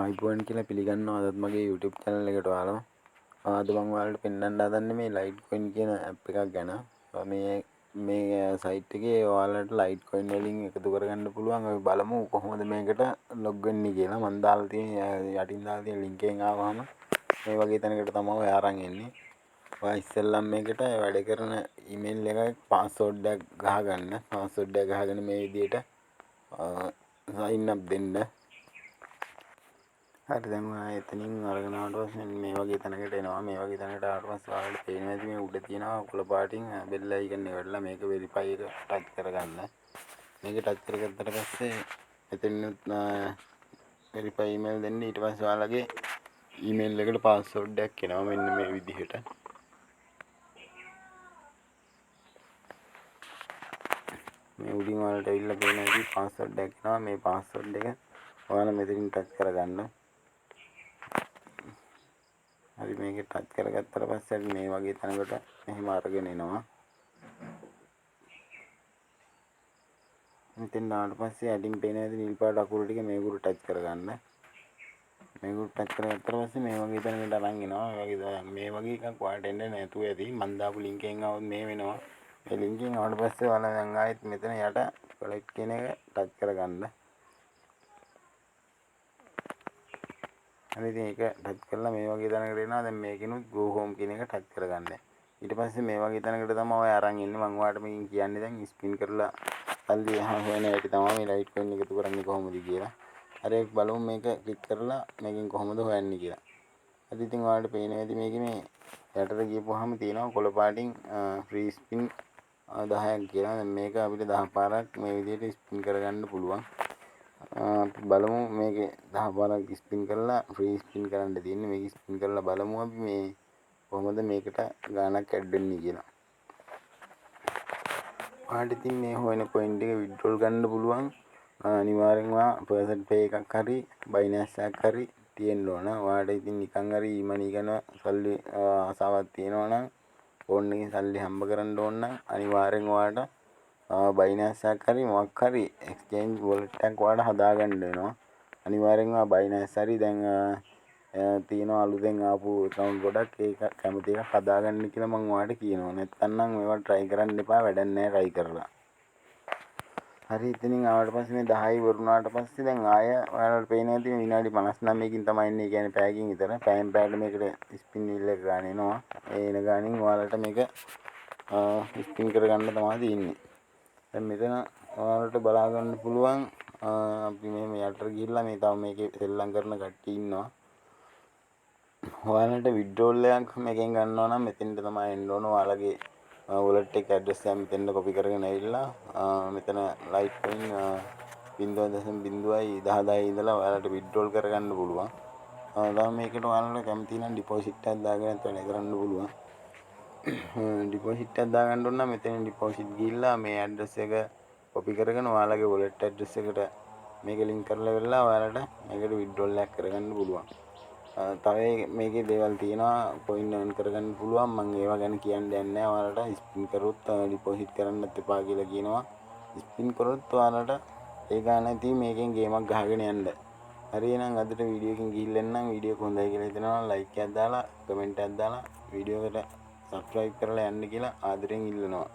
ආයිබෝන් කියලා පිළිගන්නවා අදත් මගේ YouTube channel එකට ඔයාලව. අද මම ඔයාලට පෙන්වන්න හදන්නේ මේ Litecoin කියන app එකක් ගැන. මේ site එකේ ඔයාලට Litecoin වලින් එකතු කරගන්න පුළුවන්. අපි බලමු කොහොමද මේකට log වෙන්නේ කියලා. මම දාලා තියෙන යටින් දාලා තියෙන link එකෙන් ආවම මේ වගේ තැනකට තමයි ඔයා අරන් එන්නේ. ඔයා ඉස්සෙල්ලම මේකට වැඩ කරන email එකයි password එක ගහගන්න. password එක ගහගෙන මේ විදිහට sign up දෙන්න. හරි දැන් ඔයා එතනින් අරගෙන ආවට පස්සේ මේ වගේ තැනකට එනවා. මේ වගේ තැනකට ආවට පස්සේ ඔයාලට පේනවා ඇති මේ උඩ තියෙනවා කොළ පාටින් බෙල් අයිකන් එක වෙලා මේක වෙරිෆයි එක ටච් කරගන්න. මේක ටච් කරගත්තට පස්සේ එතනින් වෙරිෆයි ඊමේල් දෙන්න. ඊට පස්සේ ඔයාලගේ ඊමේල් එකට පාස්වර්ඩ් එකක් එනවා මෙන්න මේ විදිහට. මේ උඩින් ඔයාලට ඇවිල්ලා පේන ඇති පාස්වර්ඩ් එකක් එනවා. මේ පාස්වර්ඩ් එක ඔයාලා මෙතනින් ටච් කරගන්න. හරි මේක ටච් කරගත්තට පස්සේ මේ වගේ තැනකට මෙහෙම අරගෙන එනවා. මෙතෙන් ආවට පස්සේ අඩින් පේන ඇති නිල් පාට අකුරු ටික මේකට ටච් කරගන්න. මේකට ටච් කරගත්තට පස්සේ මේ වගේ තැනකට අරන් එනවා. මේ වගේ එකක් ඔයාලට එන්නේ නැතුව ඇති. මම දාපු link එකෙන් આવොත් මේ වෙනවා. මේ link එකෙන් ආවට පස්සේ ඔයාලා දැන් ආයෙත් මෙතන යට collect කියන එක ටච් කරගන්න. හරි ඉතින් ඒක ටච් කරලා මේ වගේ තැනකට එනවා. දැන් මේකිනුත් go home කියන එක ටච් කරගන්න. ඊට පස්සේ මේ වගේ තැනකට තමයි ඔය අරන් ඉන්නේ. මම ඔයාලට මේකෙන් කියන්නේ දැන් ස්පින් කරලා සල්ලි හොයන හැටි තමයි මේ Litecoin එකතු කරන්නේ කොහොමද කියලා. හරි ඒක බලමු මේක ක්ලික් කරලා මේකෙන් කොහොමද හොයන්නේ කියලා. හරි ඉතින් ඔයාලට පේනවා ඇති මේකේ මේ යටට ගියපුවාම තියෙනවා කොළ පාටින් free spin 10ක් කියලා. දැන් මේක අපිට 10 පාරක් මේ විදිහට ස්පින් කරගන්න පුළුවන්. අපි බලමු මේකේ 10 පාරක් ස්පින් කරලා ෆ්‍රී ස්පින් කරන්න තියෙන්නේ. මේක ස්පින් කරලා බලමු අපි මේ කොහොමද මේකට ගාණක් ඇඩ් වෙන්නේ කියලා. ඔයාලට ඉතින් මේ හොයන පොයින්ට් එක විඩ්‍රෝල් ගන්න පුළුවන්. අනිවාර්යෙන්ම පර්සන් පේ එකක් හරි බයිනෑන්ස් එකක් හරි තියෙන්න ඕන. ඔයාලට ඉතින් නිකන් හරි ඊමනි ගැන සල්ලි ආසාවක් තියෙනවා නම් ෆෝන් එකෙන් සල්ලි හම්බ කරන්න ඕන නම් අනිවාර්යෙන් ඔයාලට බයිනෑන්ස් එකක් හරි මොකක් හරි එක්ස්චේන්ජ් වොලට් එකක් ඔයාලට හදාගන්න වෙනවා. අනිවාර්යෙන්ම බයිනෑන්ස් හරි දැන් තියෙනවා අලුතෙන් ආපු account ගොඩක් ඒක කැමති එකක් හදාගන්න කියලා මම ඔයාලට කියනවා. නැත්නම් නම් මේවා try කරන්න එපා. වැඩක් නැහැ try කරලා. හරි ඉතින් ආවට පස්සේ මේ 10 වරුණාට පස්සේ දැන් ආය ඔයාලට පේන ඇති විනාඩි 59කින් තමයි ඉන්නේ. කියන්නේ පැයකින් විතර. පැයෙන් පැයට මේකට ස්පින් wheel එක ගන්න එනවා. ඒ එන ගානින් ඔයාලට මේක ස්පින් කරගන්න තමයි තියෙන්නේ. දැන් මෙතන ඔයාලට බලා ගන්න පුළුවන් අපි මේ යටට ගිහිල්ලා මේ තව මේකේ සෙල්ලම් කරන කට්ටිය ඉන්නවා. ඔයාලට විඩ්‍රෝල් එකක් මේකෙන් ගන්නවා නම් මෙතෙන්ට තමයි එන්න ඕන. ඔයාලගේ wallet එක address එක මෙතෙන්ට copy කරගෙන ඇවිල්ලා මෙතන Litecoin 0.010 ඉඳලා ඔයාලට විඩ්‍රෝල් කරගන්න පුළුවන්. දැන් මේකට ඔයාලට කැමති නම් ඩිපොසිට් එකක් දාගෙන වැඩ කරන්න පුළුවන්. ඩිපොසිට් එකක් දාගන්න ඕන නම් මෙතන ඩිපොසිට් ගිහිල්ලා මේ ඇඩ්‍රස් එක කොපි කරගෙන ඔයාලගේ wallet ඇඩ්‍රස් එකට මේක ලින්ක් කරලා වෙලා ඔයාලට මේකට විඩ්‍රෝල් එකක් කරගන්න පුළුවන්. තව මේකේ දේවල් තියෙනවා coin earn කරගන්න පුළුවන්. මම ඒවා ගැන කියන්න යන්නේ නැහැ. ඔයාලට ස්පින් කරොත් ඩිපොසිට් කරන්නත් එපා කියලා කියනවා. ස්පින් කරොත් ඔයාලට ඒ ගානදී මේකෙන් ගේමක් ගහගෙන යන්න. හරි එහෙනම් අදට වීඩියෝ එකකින් ගිහිල්ලා එන්නම්. වීඩියෝ එක හොඳයි කියලා හිතනවා නම් ලයික් එකක් දාලා කමෙන්ට් එකක් දාලා වීඩියෝ එකට subscribe කරලා යන්න කියලා ආදරෙන් ඉල්ලනවා.